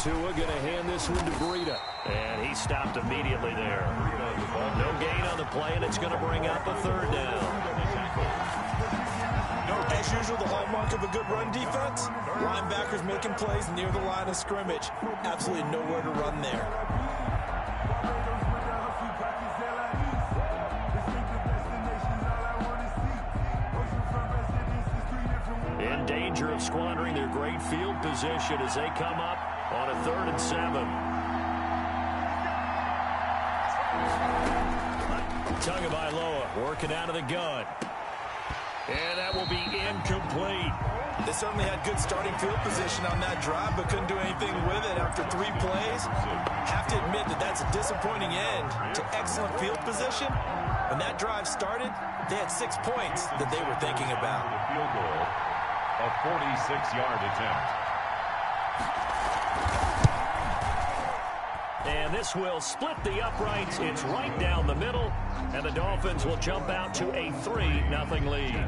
Tua going to hand this one to Breida. And he stopped immediately there. No gain on the play, and it's going to bring up a third down. As usual, the hallmark of a good run defense, linebackers making plays near the line of scrimmage. Absolutely nowhere to run there. In danger of squandering their great field position as they come up on a 3rd and 7. Tagovailoa working out of the gun. And that will be incomplete. They certainly had good starting field position on that drive, but couldn't do anything with it after 3 plays. Have to admit that that's a disappointing end to excellent field position. When that drive started, they had 6 points that they were thinking about. The field goal, a 46-yard attempt. And this will split the uprights. It's right down the middle. And the Dolphins will jump out to a 3-0 lead.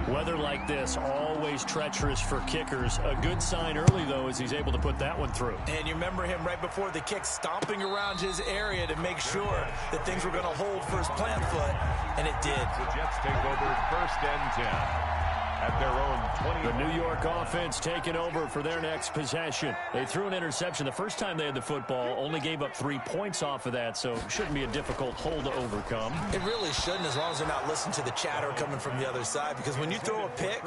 Weather like this, always treacherous for kickers. A good sign early, though, as he's able to put that one through. And you remember him right before the kick stomping around his area to make sure that things were going to hold for his plant foot, and it did. The Jets take over 1st and 10. At their own 20. The New York offense taking over for their next possession. They threw an interception the first time they had the football, only gave up 3 points off of that, so shouldn't be a difficult hole to overcome. It really shouldn't, as long as they're not listening to the chatter coming from the other side, because when you throw a pick,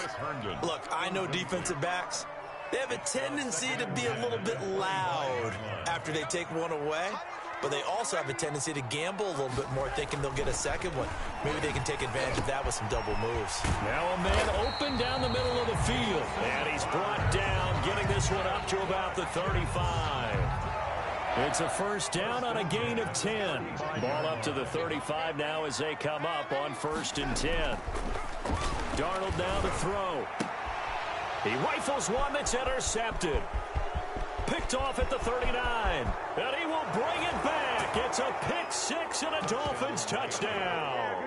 look, I know defensive backs, they have a tendency to be a little bit loud after they take one away. But they also have a tendency to gamble a little bit more, thinking they'll get a second one. Maybe they can take advantage of that with some double moves. Now a man open down the middle of the field. And he's brought down, getting this one up to about the 35. It's a 1st down on a gain of 10. Ball up to the 35 now as they come up on 1st and 10. Darnold now to throw. He rifles one that's intercepted. Picked off at the 39, and he will bring it back. It's a pick 6 and a Dolphins touchdown.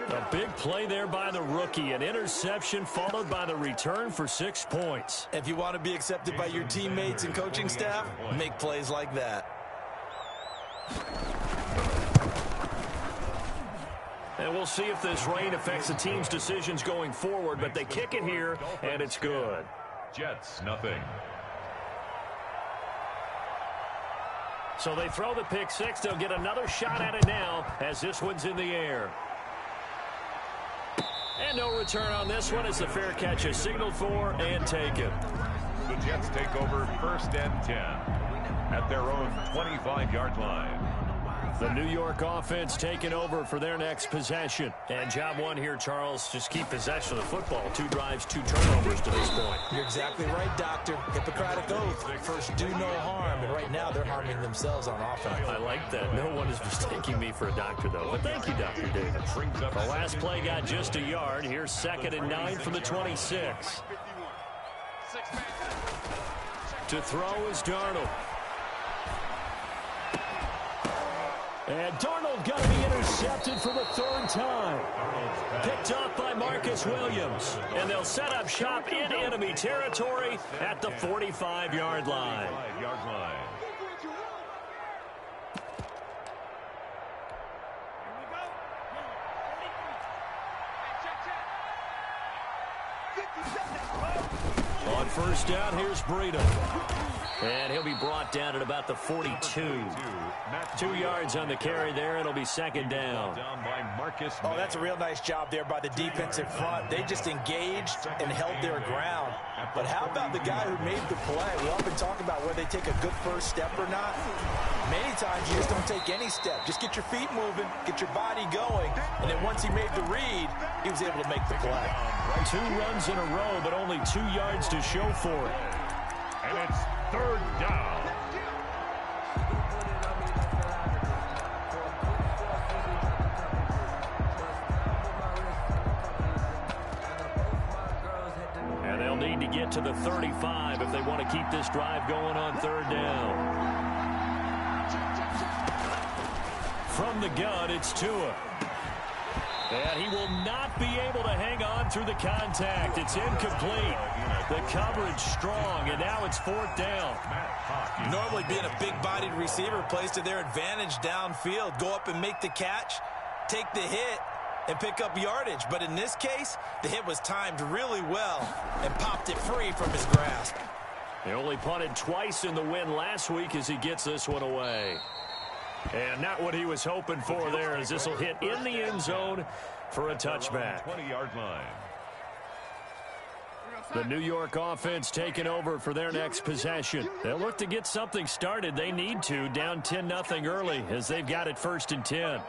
A big play there by the rookie, an interception followed by the return for 6 points. If you want to be accepted by your teammates and coaching staff, make plays like that. And we'll see if this rain affects the team's decisions going forward, but they kick it here, and it's good. Jets, nothing. So they throw the pick 6. They'll get another shot at it now as this one's in the air. And no return on this one as the fair catch is signaled for and taken. The Jets take over 1st and 10 at their own 25-yard line. The New York offense taking over for their next possession. And job one here, Charles, just keep possession of the football. 2 drives, 2 turnovers to this point. You're exactly right, Doctor. Hippocratic oath. First, do no harm. And right now, they're harming themselves on offense. I like that. No one is mistaking me for a doctor, though. But thank you, Dr. Davis. The last play got just a yard. Here's 2nd and 9 from the 26. To throw is Darnold. And Darnold got to be intercepted for the 3rd time. Picked off by Marcus Williams. And they'll set up shop in enemy territory at the 45-yard line. On 1st down, here's Breida. And he'll be brought down at about the 42. 2 yards on the carry there. It'll be 2nd down. Oh, that's a real nice job there by the defensive front. They just engaged and held their ground. But how about the guy who made the play? We often talk about whether they take a good first step or not. Many times you just don't take any step. Just get your feet moving, get your body going. And then once he made the read, he was able to make the play. 2 runs in a row, but only 2 yards to show for it. And it's 3rd down. And they'll need to get to the 35 if they want to keep this drive going on 3rd down. From the gun, it's Tua. And he will not be able to hang on through the contact. It's incomplete. The coverage strong, and now it's 4th down. Normally being a big-bodied receiver plays to their advantage downfield. Go up and make the catch, take the hit, and pick up yardage. But in this case, the hit was timed really well and popped it free from his grasp. He only punted twice in the win last week as he gets this one away. And not what he was hoping for there, as this will hit in the end zone for a touchback. 20-yard line. The New York offense taking over for their next possession. They'll look to get something started. They need to, down 10-0 early, as they've got it 1st and 10.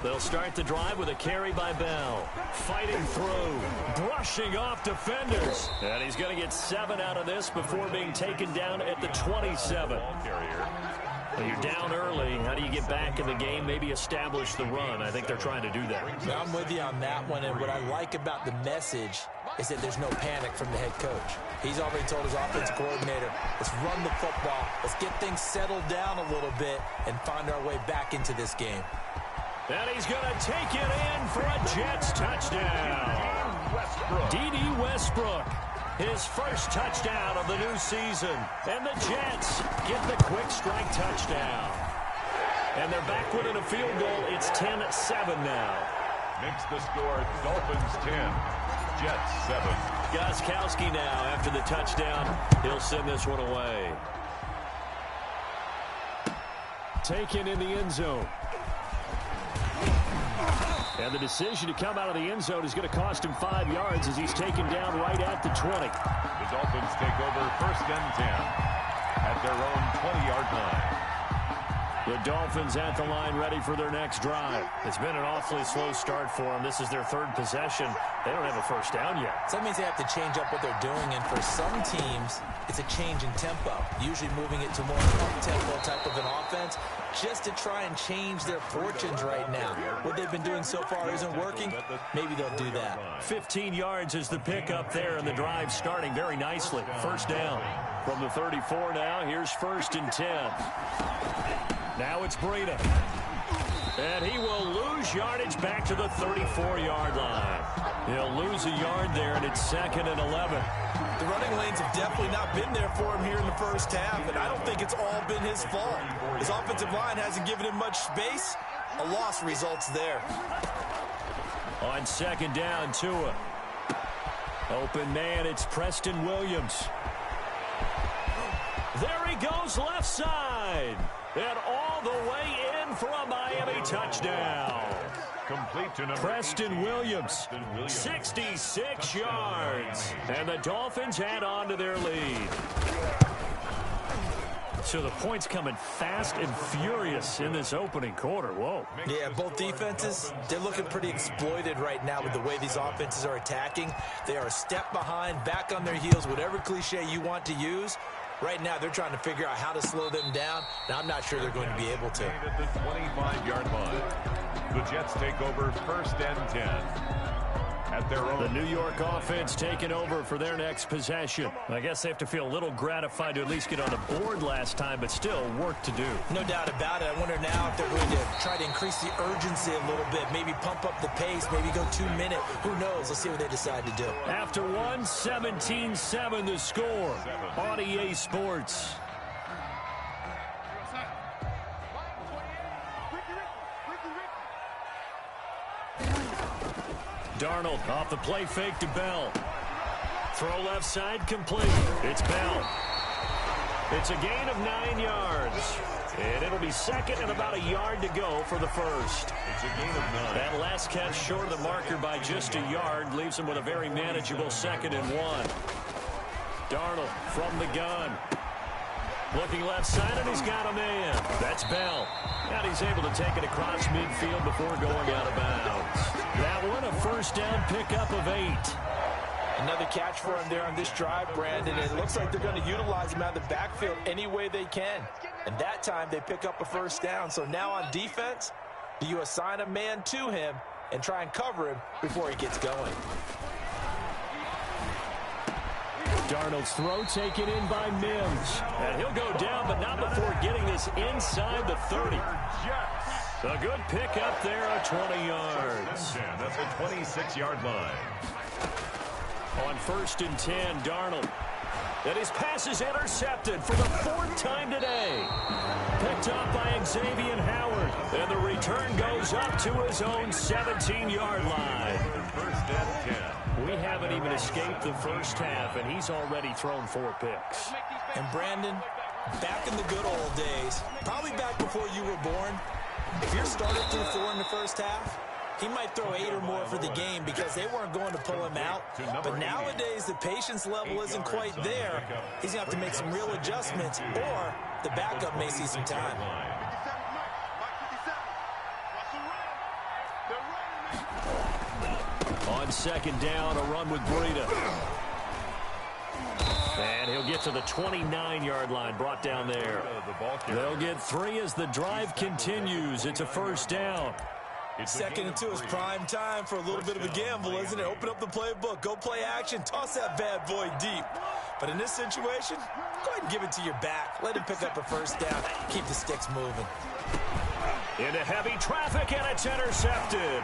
They'll start the drive with a carry by Bell. Fighting through, brushing off defenders. And he's going to get 7 out of this before being taken down at the 27. Well, you're down early. How do you get back in the game? Maybe establish the run. I think they're trying to do that. I'm with you on that one, and what I like about the message is that there's no panic from the head coach. He's already told his offensive coordinator, let's run the football, let's get things settled down a little bit and find our way back into this game. And he's going to take it in for a Jets touchdown. D.D. Westbrook, his first touchdown of the new season. And the Jets get the quick strike touchdown. And they're back within a field goal. It's 10-7 now. Makes the score Dolphins 10, Jets 7. Gostkowski now after the touchdown. He'll send this one away. Taken in the end zone. And the decision to come out of the end zone is going to cost him 5 yards as he's taken down right at the 20. The Dolphins take over 1st and 10 at their own 20-yard line. The Dolphins at the line ready for their next drive. It's been an awfully slow start for them. This is their 3rd possession. They don't have a first down yet. So that means they have to change up what they're doing, and for some teams, it's a change in tempo, usually moving it to more up-tempo type of an offense just to try and change their fortunes right now. What they've been doing so far isn't working. Maybe they'll do that. 15 yards is the pickup there, and the drive starting very nicely. 1st down from the 34 now. Here's 1st and 10. Now it's Breida. And he will lose yardage back to the 34-yard line. He'll lose a yard there, and it's 2nd and 11. The running lanes have definitely not been there for him here in the first half, and I don't think it's all been his fault. His offensive line hasn't given him much space. A loss results there. On 2nd down, Tua. Open man, it's Preston Williams. There he goes left side. And all the way in for a Miami touchdown. Complete to Preston Williams, 66 yards. And the Dolphins add on to their lead. So the points coming fast and furious in this opening quarter. Whoa. Yeah, both defenses, they're looking pretty exploited right now with the way these offenses are attacking. They are a step behind, back on their heels, whatever cliche you want to use. Right now, they're trying to figure out how to slow them down, and I'm not sure they're going to be able to. At the 25-yard line, the Jets take over 1st and 10 at their own. The New York offense taking over for their next possession. I guess they have to feel a little gratified to at least get on the board last time, but still work to do. No doubt about it. I wonder now if they're going to try to increase the urgency a little bit, maybe pump up the pace, maybe go 2-minute. Who knows? Let's see what they decide to do. After 17-7 the score on EA Sports. Darnold off the play fake to Bell. Throw left side complete. It's Bell. It's a gain of 9 yards. And it'll be 2nd and about a yard to go for the first. It's a gain of 9. That last catch short of the marker by just a yard leaves him with a very manageable 2nd and 1. Darnold from the gun. Looking left side, and he's got a man. That's Bell. And he's able to take it across midfield before going out of bounds. That one, a 1st down pickup of 8. Another catch for him there on this drive, Brandon. And it looks like they're going to utilize him out of the backfield any way they can. And that time, they pick up a 1st down. So now on defense, do you assign a man to him and try and cover him before he gets going? Darnold's throw taken in by Mims. And he'll go down, but not before getting this inside the 30. A good pick up there at 20 yards. That's a 26-yard line. On 1st and 10, Darnold. And his pass is intercepted for the 4th time today. Picked up by Xavier Howard. And the return goes up to his own 17-yard line. 1st and 10. We haven't even escaped the first half, and he's already thrown 4 picks. And Brandon, back in the good old days, probably back before you were born, if your starter threw 4 in the first half, he might throw 8 or more for the game because they weren't going to pull him out. But nowadays, the patience level isn't quite there. He's going to have to make some real adjustments, or the backup may see some time. On 2nd down, a run with Breida. And he'll get to the 29-yard line, brought down there. They'll get 3 as the drive continues. It's a 1st down. 2nd and 2 is prime time for a little bit of a gamble, isn't it? Open up the playbook, go play action, toss that bad boy deep. But in this situation, go ahead and give it to your back. Let him pick up a 1st down. Keep the sticks moving. Into heavy traffic, and it's intercepted.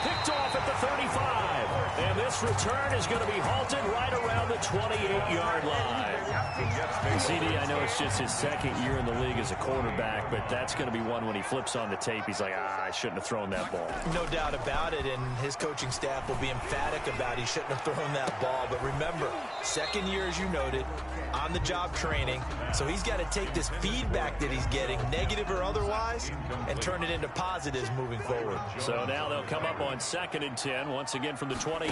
Picked off at the 35. And this return is going to be halted right around the 28-yard line. CD, I know it's just his 2nd year in the league as a quarterback, but that's going to be one when he flips on the tape. He's like, I shouldn't have thrown that ball. No doubt about it, and his coaching staff will be emphatic about he shouldn't have thrown that ball. But remember, 2nd year, as you noted, on-the-job training. So he's got to take this feedback that he's getting, negative or otherwise, and turn it into positives moving forward. So now they'll come up on 2nd and 10, once again from the 28.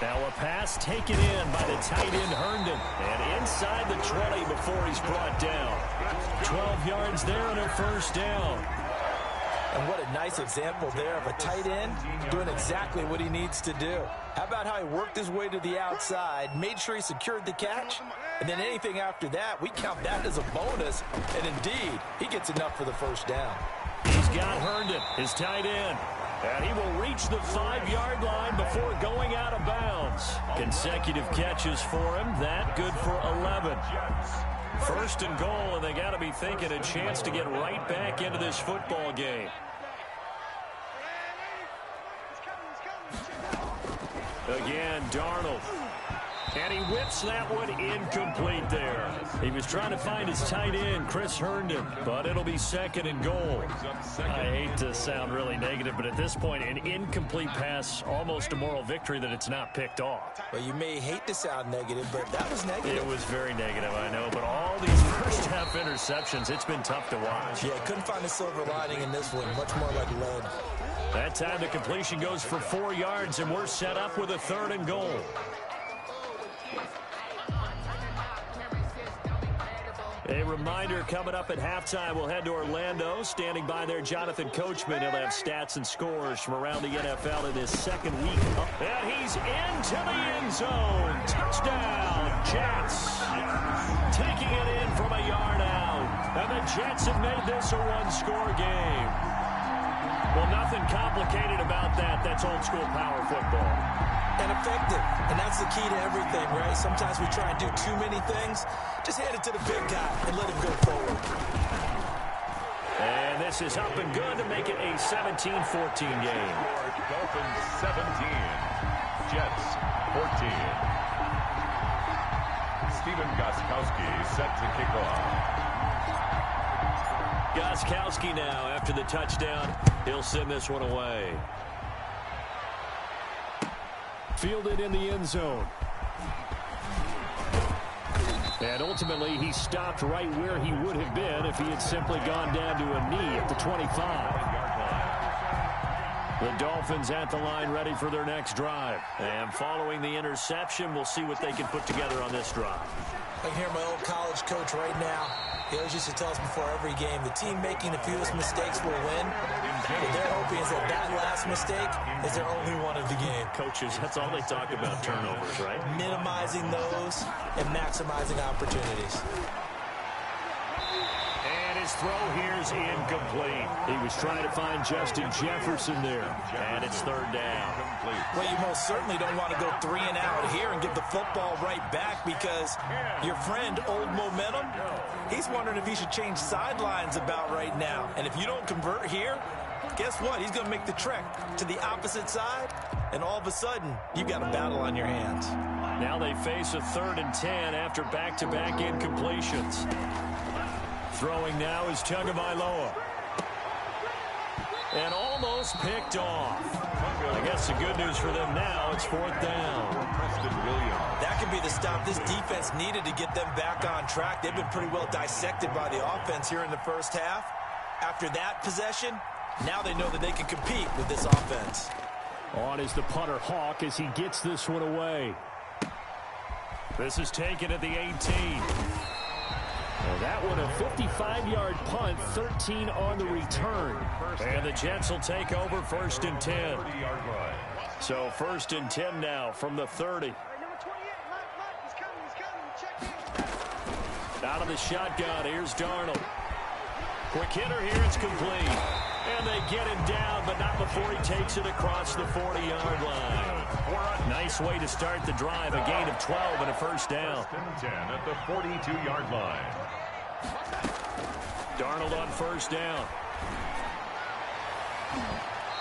Now a pass taken in by the tight end Herndon. And inside the 20 before he's brought down. 12 yards there and a 1st down. And what a nice example there of a tight end doing exactly what he needs to do. How about how he worked his way to the outside, made sure he secured the catch, and then anything after that, we count that as a bonus. And indeed, he gets enough for the 1st down. He's got Herndon, his tight end. And he will reach the 5-yard line before going out of bounds. Consecutive catches for him. That good for 11. 1st and goal, and they got to be thinking a chance to get right back into this football game. Again, Darnold. And he whips that one incomplete there. He was trying to find his tight end, Chris Herndon, but it'll be 2nd and goal. I hate to sound really negative, but at this point, an incomplete pass, almost a moral victory that it's not picked off. Well, you may hate to sound negative, but that was negative. It was very negative, I know, but all these first-half interceptions, it's been tough to watch. Yeah, couldn't find a silver lining in this one, much more like lead. That time the completion goes for 4 yards, and we're set up with a 3rd and goal. A reminder, coming up at halftime, we'll head to Orlando. Standing by there, Jonathan Coachman. He'll have stats and scores from around the NFL in his 2nd week. And he's into the end zone. Touchdown, Jets. Taking it in from a yard out. And the Jets have made this a 1-score game. Well, nothing complicated about that. That's old-school power football. And effective. And that's the key to everything, right? Sometimes we try and do too many things. Just hand it to the big guy and let him go forward. And this is up and good to make it a 17-14 game. Dolphins 17, Jets 14. Stephen Gostkowski set to kick off. Gostkowski now, after the touchdown, he'll send this one away. Fielded in the end zone. And ultimately, he stopped right where he would have been if he had simply gone down to a knee at the 25. The Dolphins at the line ready for their next drive. And following the interception, we'll see what they can put together on this drive. I can hear my old college coach right now. He always used to tell us before every game, the team making the fewest mistakes will win. What they're hoping is that that last mistake is their only one of the game. Coaches, that's all they talk about, turnovers, right? Minimizing those and maximizing opportunities. And his throw here's incomplete. He was trying to find Justin Jefferson there, and it's third down. Well, you most certainly don't want to go 3 and out here and give the football right back, because your friend, Old Momentum, he's wondering if he should change sidelines about right now. And if you don't convert here, guess what? He's going to make the trek to the opposite side, and all of a sudden, you've got a battle on your hands. Now they face a 3rd and 10 after back-to-back incompletions. Throwing now is Tagovailoa. And almost picked off. I guess the good news for them now, it's 4th down. That could be the stop this defense needed to get them back on track. They've been pretty well dissected by the offense here in the first half. After that possession, now they know that they can compete with this offense. On is the punter, Hawk, as he gets this one away. This is taken at the 18. Well, that one a 55-yard punt, 13 on the return. And the Jets will take over 1st and 10. So 1st and 10 now from the 30. Out of the shotgun, here's Darnold. Quick hitter here, it's complete. And they get him down, but not before he takes it across the 40-yard line. Nice way to start the drive, a gain of 12 and a 1st down. 10 at the 42-yard line. Darnold on 1st down.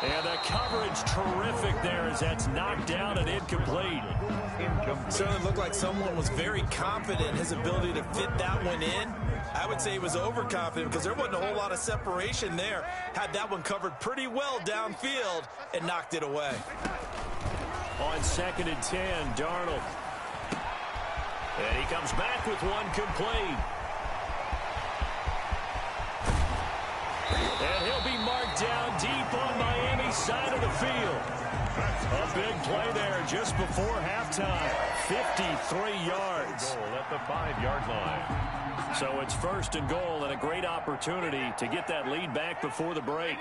And the coverage terrific there as that's knocked down and incomplete. Certainly looked like someone was very confident in his ability to fit that one in. I would say he was overconfident because there wasn't a whole lot of separation there. Had that one covered pretty well downfield and knocked it away. On 2nd and 10, Darnold. And he comes back with one complete. And he'll be marked down deep on Miami's side of the field. A big play there just before halftime. 53 yards. Goal at the 5-yard line. So it's 1st and goal and a great opportunity to get that lead back before the break.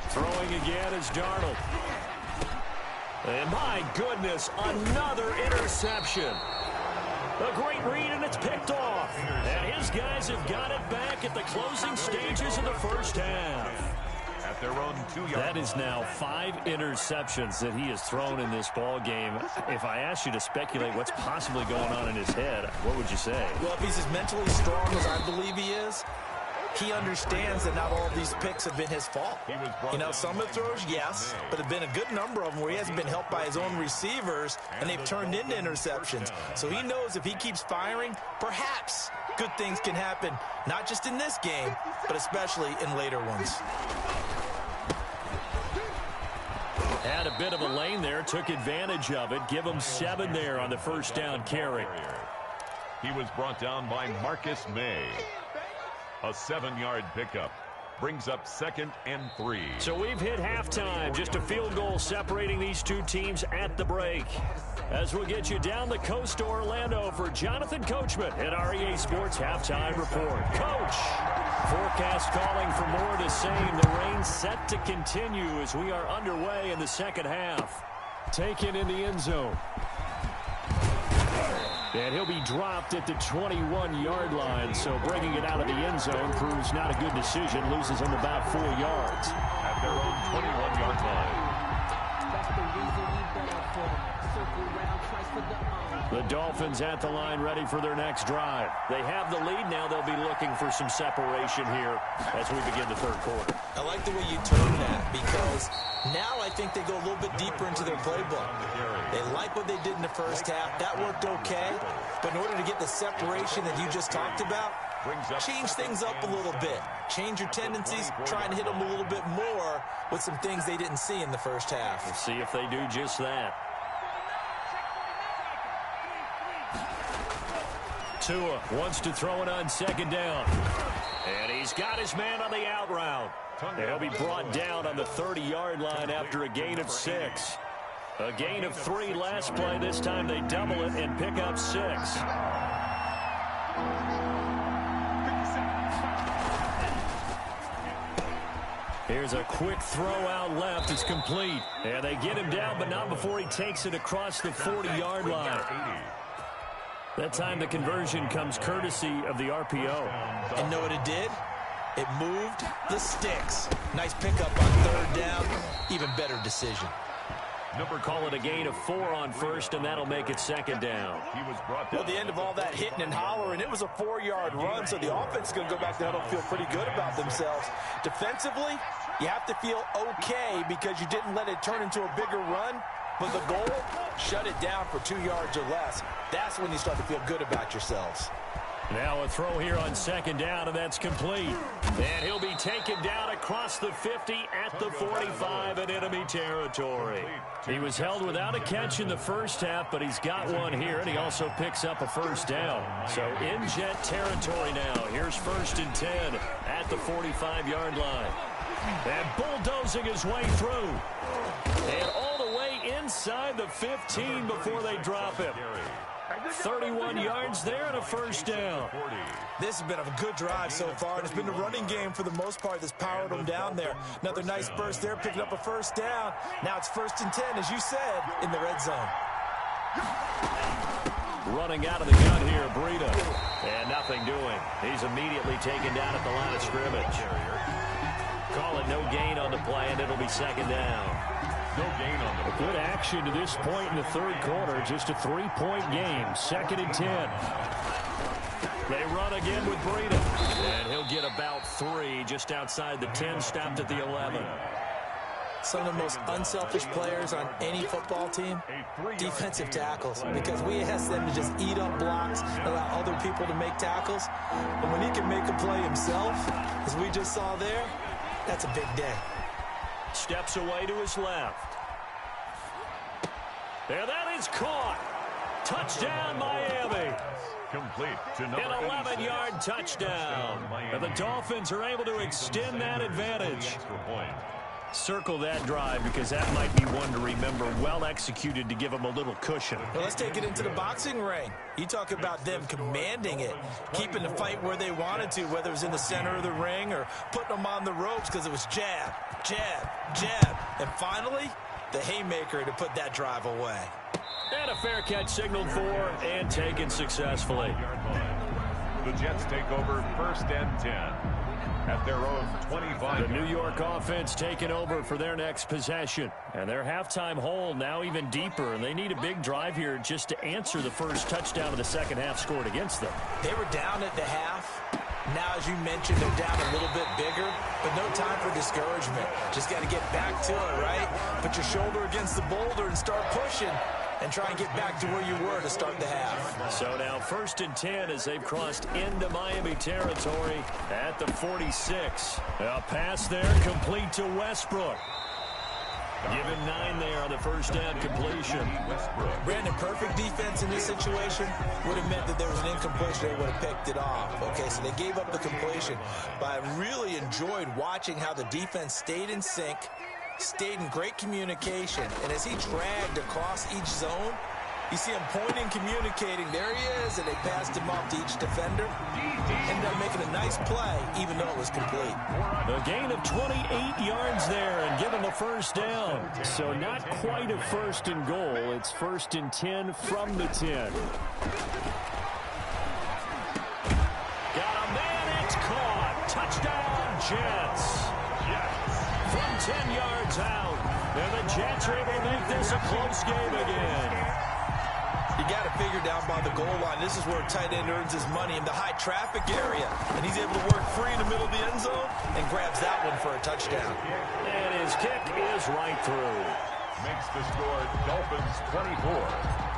Throwing again is Darnold. And my goodness, another interception. A great read, and it's picked off. And his guys have got it back at the closing stages of the first half. At their own 2-yard line. That is now 5 interceptions that he has thrown in this ball game. If I asked you to speculate what's possibly going on in his head, what would you say? Well, if he's as mentally strong as I believe he is, he understands that not all of these picks have been his fault. You know, some of the throws, yes, but there have been a good number of them where he hasn't been helped by his own receivers, and they've turned into interceptions. So he knows if he keeps firing, perhaps good things can happen, not just in this game, but especially in later ones. Had a bit of a lane there, took advantage of it. Give him 7 there on the 1st down carry. He was brought down by Marcus May. A 7-yard pickup brings up 2nd and 3. So we've hit halftime. Just a field goal separating these two teams at the break. As we'll get you down the coast to Orlando for Jonathan Coachman at our EA Sports Halftime Report. Coach, forecast calling for more of the same. The rain set to continue as we are underway in the second half. Taken in the end zone. And he'll be dropped at the 21-yard line, so bringing it out of the end zone proves not a good decision. Loses him about 4 yards. At their own 21-yard line. The Dolphins at the line, ready for their next drive. They have the lead now. They'll be looking for some separation here as we begin the third quarter. I like the way you turn that, because now I think they go a little bit deeper into their playbook. They like what they did in the first half. That worked okay. But in order to get the separation that you just talked about, change things up a little bit. Change your tendencies, try and hit them a little bit more with some things they didn't see in the first half. We'll see if they do just that. Tua wants to throw it on 2nd down. And he's got his man on the out route. And he'll be brought down on the 30-yard line after a gain of 6. A gain of 3 last play. This time they double it and pick up 6. Here's a quick throw out left. It's complete. And they get him down, but not before he takes it across the 40-yard line. That time the conversion comes courtesy of the RPO. And know what it did? It moved the sticks. Nice pickup on third down. Even better decision. Call it a gain of 4 on first, and that'll make it second down. Well, the end of all that hitting and hollering, it was a 4-yard run, so the offense is going to go back to huddle and feel pretty good about themselves. Defensively, you have to feel okay because you didn't let it turn into a bigger run, but the goal, shut it down for 2 yards or less. That's when you start to feel good about yourselves. Now a throw here on second down, and that's complete. And he'll be taken down across the 50 at the 45 in enemy territory. He was held without a catch in the first half, but he's got one here, and he also picks up a first down. So in Jet territory now. Here's 1st and 10 at the 45-yard line. And bulldozing his way through. And all the way inside the 15 before they drop him. 31 yards there and a first down. This has been a good drive so far, and it's been the running game for the most part that's powered them down there. Another nice burst there, picking up a first down. Now it's 1st and 10, as you said, in the red zone. Running out of the gun here, Breida. And nothing doing. He's immediately taken down at the line of scrimmage. Call it no gain on the play, and it'll be second down. No gain on the Good action to this point in the third quarter. Just a 3-point game. 2nd and 10. They run again with Breida. And he'll get about 3 just outside the 10, stopped at the 11. Some of the most unselfish players on any football team, defensive tackles, because we ask them to just eat up blocks and allow other people to make tackles. But when he can make a play himself, as we just saw there, that's a big day. Steps away to his left. And that is caught. Touchdown, Miami. complete to An 11-yard touchdown. And the Dolphins are able to extend that advantage. Circle that drive because that might be one to remember. Well executed to give them a little cushion. Well, let's take it into the boxing ring. You talk about them commanding it, keeping the fight where they wanted to, whether it was in the center of the ring or putting them on the ropes because it was jab, jab, jab. And finally, the haymaker to put that drive away. And a fair catch signaled for and taken successfully. The Jets take over 1st and 10 at their own 25. The New York offense taking over for their next possession. And their halftime hole now even deeper. And they need a big drive here just to answer the first touchdown of the second half scored against them. They were down at the half. Now, as you mentioned, they're down a little bit bigger, but no time for discouragement. Just got to get back to it, right? Put your shoulder against the boulder and start pushing and try and get back to where you were to start the half. So now 1st and 10 as they've crossed into Miami territory at the 46. A pass there complete to Westbrook. Give him 9 there on the first down completion. Brandon, perfect defense in this situation would have meant that there was an incompletion. They would have picked it off. Okay, so they gave up the completion. But I really enjoyed watching how the defense stayed in sync, stayed in great communication. And as he dragged across each zone, you see him pointing, communicating. There he is, and they passed him off to each defender. Ended up making a nice play, even though it was complete. A gain of 28 yards there and give him a first down. So not quite a first and goal. It's 1st and 10 from the 10. Got a man, it's caught. Touchdown, Jets. From 10 yards out. And the Jets are able to make this a close game again. You got to figure down by the goal line. This is where a tight end earns his money in the high traffic area. And he's able to work free in the middle of the end zone and grabs that one for a touchdown. And his kick is right through. Makes the score Dolphins 24.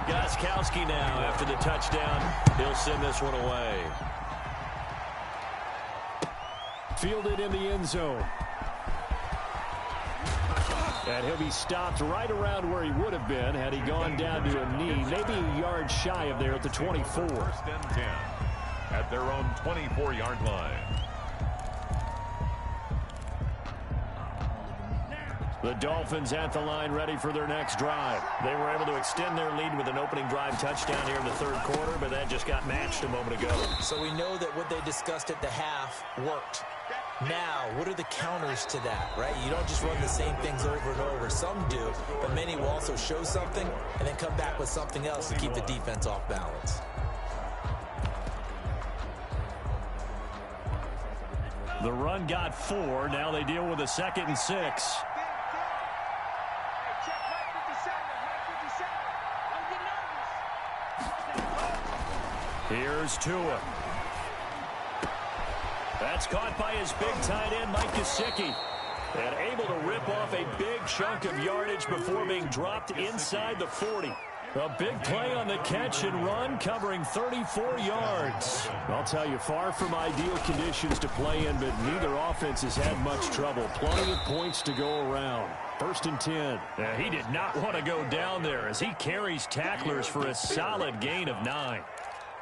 Gostkowski now after the touchdown. He'll send this one away. Fielded in the end zone. And he'll be stopped right around where he would have been had he gone down to a knee, maybe a yard shy of there at the 24. 1st and 10 at their own 24-yard line. The Dolphins at the line ready for their next drive. They were able to extend their lead with an opening drive touchdown here in the third quarter, but that just got matched a moment ago. So we know that what they discussed at the half worked. Now, what are the counters to that, right? You don't just run the same things over and over. Some do, but many will also show something and then come back with something else to keep the defense off balance. The run got 4. Now they deal with a 2nd and 6. Here's Tua. That's caught by his big tight end, Mike Gesicki. And able to rip off a big chunk of yardage before being dropped inside the 40. A big play on the catch and run, covering 34 yards. I'll tell you, far from ideal conditions to play in, but neither offense has had much trouble. Plenty of points to go around. 1st and 10. He did not want to go down there as he carries tacklers for a solid gain of 9.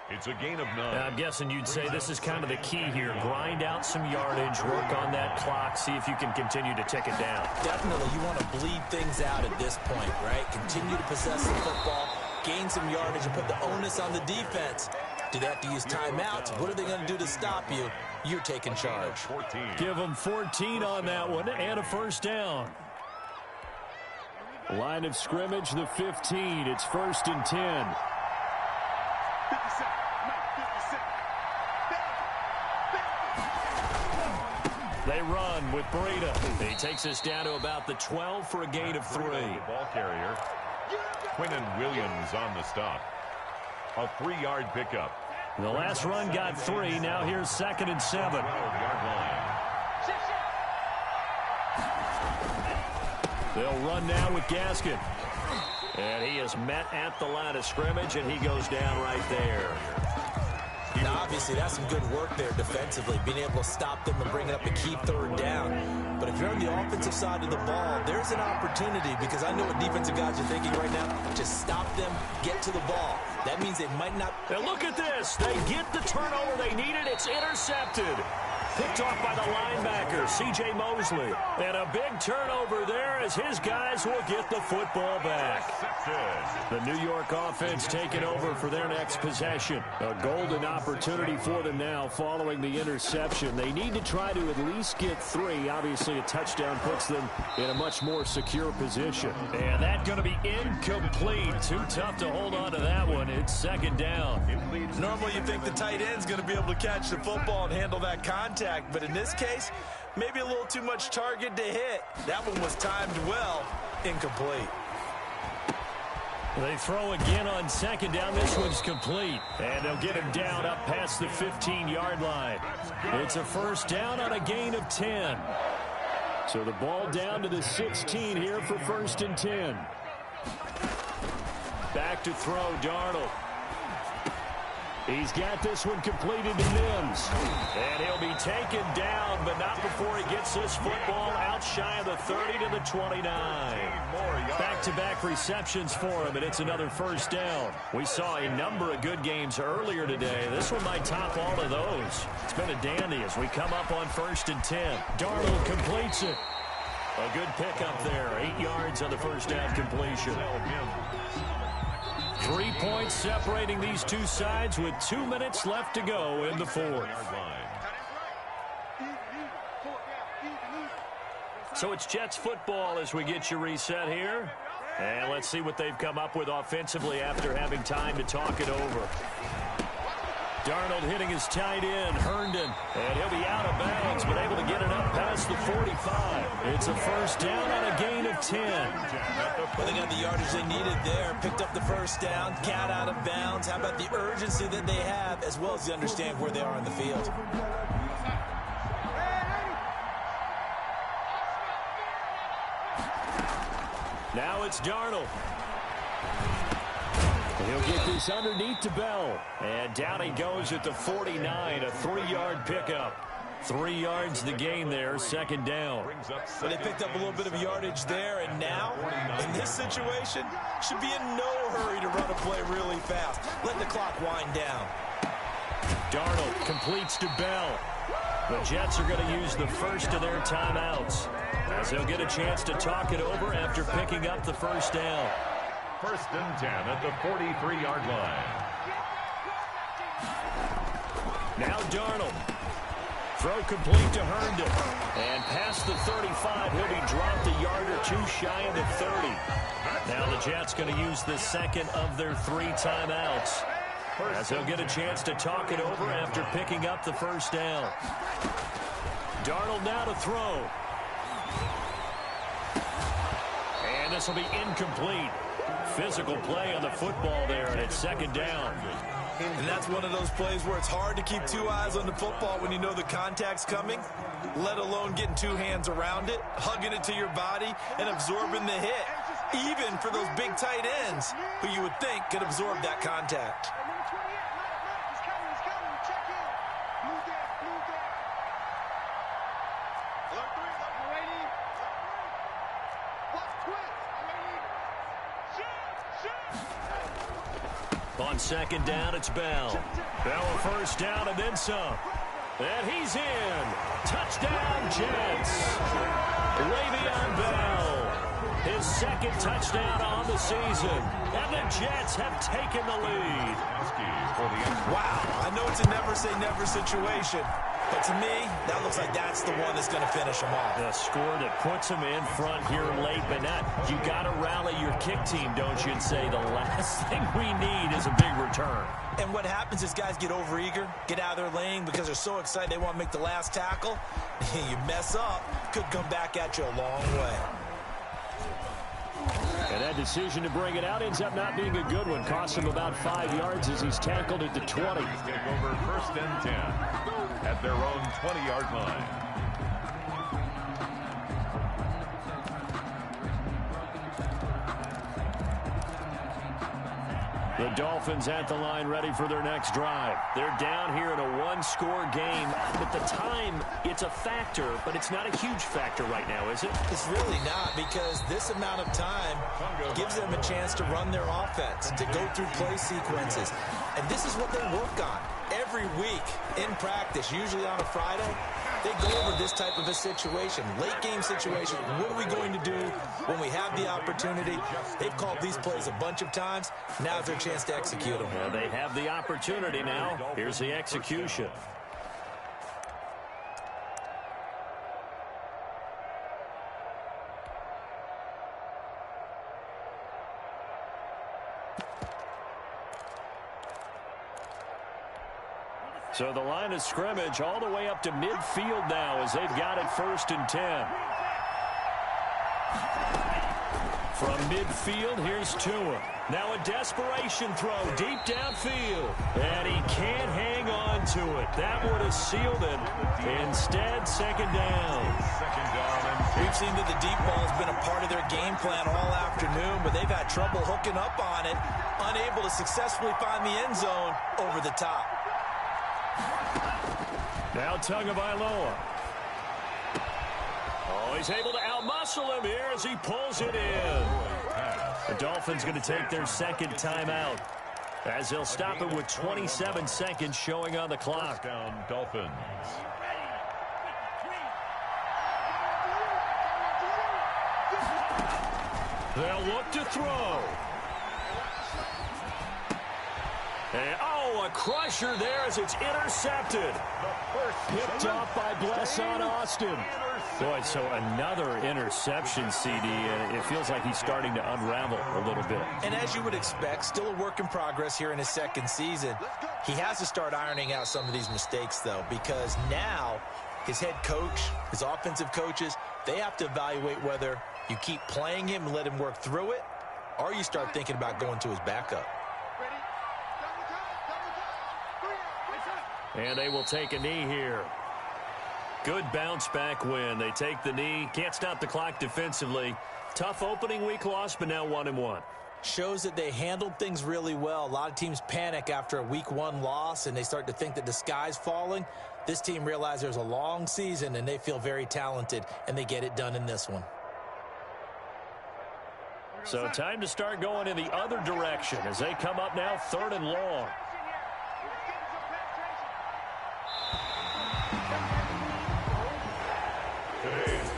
It's a gain of 9. I'm guessing you'd say this is kind of the key here. Grind out some yardage, work on that clock, see if you can continue to tick it down. Definitely, you want to bleed things out at this point, right? Continue to possess the football, gain some yardage, and put the onus on the defense. Do they have to use timeouts? What are they going to do to stop you? You're taking charge. 14. Give them 14 on that one and a 1st down. Line of scrimmage, the 15. It's 1st and 10. They run with Breida. He takes us down to about the 12 for a gain of 3. The ball carrier. Quinnen Williams on the stop. A 3-yard pickup. The last run got 3. Now here's 2nd and 7. 12-yard line. They'll run now with Gaskin. And he is met at the line of scrimmage, and he goes down right there. Now, obviously, that's some good work there defensively, being able to stop them and bring up a key 3rd down. But if you're on the offensive side of the ball, there's an opportunity, because I know what defensive guys are thinking right now. Just stop them, get to the ball. That means they might not. And look at this. They get the turnover they needed. It's intercepted. Picked off by the linebacker, C.J. Mosley. And a big turnover there as his guys will get the football back. The New York offense taking over for their next possession. A golden opportunity for them now following the interception. They need to try to at least get 3. Obviously, a touchdown puts them in a much more secure position. And that's going to be incomplete. Too tough to hold on to that one. It's 2nd down. Normally, you think the tight end's going to be able to catch the football and handle that contact. But in this case, maybe a little too much target to hit. That one was timed well. Incomplete. They throw again on 2nd down. This one's complete. And they'll get him down up past the 15-yard line. It's a 1st down on a gain of 10. So the ball down to the 16 here for 1st and 10. Back to throw, Darnold. He's got this one completed to Mims. And he'll be taken down, but not before he gets this football out shy of the 30 to the 29. Back-to-back receptions for him, and it's another 1st down. We saw a number of good games earlier today. This one might top all of those. It's been a dandy as we come up on 1st and 10. Darnold completes it. A good pickup there. 8 yards on the 1st down completion. 3 points separating these two sides with 2 minutes left to go in the 4th. So it's Jets football as we get you reset here. And let's see what they've come up with offensively after having time to talk it over. Darnold hitting his tight end, Herndon. And he'll be out of bounds, but able to get it up past the 45. It's a 1st down on a gain of 10. Well, they got the yardage they needed there. Picked up the 1st down, got out of bounds. How about the urgency that they have, as well as they understand where they are in the field? Now it's Darnold. He'll get this underneath to Bell. And down he goes at the 49, a 3-yard pickup. 3 yards the gain there, 2nd down. Well, they picked up a little bit of yardage there, and now, in this situation, should be in no hurry to run a play really fast. Let the clock wind down. Darnold completes to Bell. The Jets are going to use the first of their timeouts, as they'll get a chance to talk it over after picking up the 1st down. 1st and 10 at the 43-yard line. Now Darnold. Throw complete to Herndon. And past the 35, he'll be dropped a yard or 2 shy of the 30. Now the Jets going to use the 2nd of their 3 timeouts, as they'll get a chance to talk it over after picking up the 1st down. Darnold now to throw. And this will be incomplete. Physical play on the football there, and it's second down. And that's one of those plays where it's hard to keep two eyes on the football when you know the contact's coming, let alone getting two hands around it, hugging it to your body, and absorbing the hit, even for those big tight ends who you would think could absorb that contact. On second down, it's Bell. Bell a first down and then some. And he's in. Touchdown, Jets. Le'Veon Bell. His second touchdown on the season. And the Jets have taken the lead. Wow, I know it's a never-say-never situation, but to me, that looks like that's the one that's going to finish them off. The score that puts them in front here late, but not. You got to rally your kick team, don't you, and say the last thing we need is a big return. And what happens is guys get overeager, get out of their lane because they're so excited they want to make the last tackle. You mess up, could come back at you a long way. And that decision to bring it out ends up not being a good one. Costs him about 5 yards as he's tackled at the 20. Take over first and 10 at their own 20-yard line. The Dolphins at the line ready for their next drive. They're down here in a one-score game. At the time, it's a factor, but it's not a huge factor right now, is it? It's really not, because this amount of time gives them a chance to run their offense, to go through play sequences. And this is what they work on every week in practice, usually on a Friday. They go over this type of a situation, late game situation. What are we going to do when we have the opportunity? They've called these plays a bunch of times. Now's their chance to execute them. Well, they have the opportunity now. Here's the execution. So the line of scrimmage all the way up to midfield now as they've got it first and 10. From midfield, here's Tua. Now a desperation throw deep downfield. And he can't hang on to it. That would have sealed it. Instead, second down. We've seen that the deep ball has been a part of their game plan all afternoon, but they've had trouble hooking up on it, unable to successfully find the end zone over the top. Now Tagovailoa. Oh, he's able to outmuscle him here as he pulls it in. The Dolphins going to take their second timeout as they'll stop it with 27 seconds showing on the clock. Down Dolphins. They'll look to throw. And, a crusher there as it's intercepted. Picked off by Blesson Austin. Boy, so another interception, CD, and it feels like he's starting to unravel a little bit. And as you would expect, still a work in progress here in his second season. He has to start ironing out some of these mistakes, though, because now his head coach, his offensive coaches, they have to evaluate whether you keep playing him and let him work through it, or you start thinking about going to his backup. And they will take a knee here. Good bounce-back win. They take the knee. Can't stop the clock defensively. Tough opening week loss, but now 1-1. Shows that they handled things really well. A lot of teams panic after a week 1 loss, and they start to think that the sky's falling. This team realizes there's a long season, and they feel very talented, and they get it done in this one. So time to start going in the other direction as they come up now 3rd and long.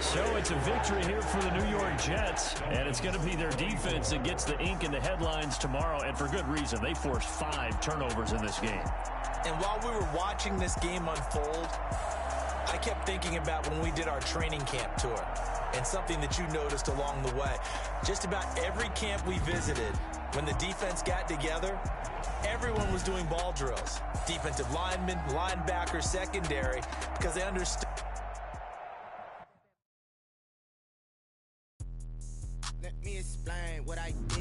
So it's a victory here for the New York Jets, and it's going to be their defense that gets the ink in the headlines tomorrow, and for good reason. They forced 5 turnovers in this game. And while we were watching this game unfold, I kept thinking about when we did our training camp tour, and something that you noticed along the way. Just about every camp we visited, when the defense got together, everyone was doing ball drills. Defensive linemen, linebackers, secondary, because they understood me explain what I did.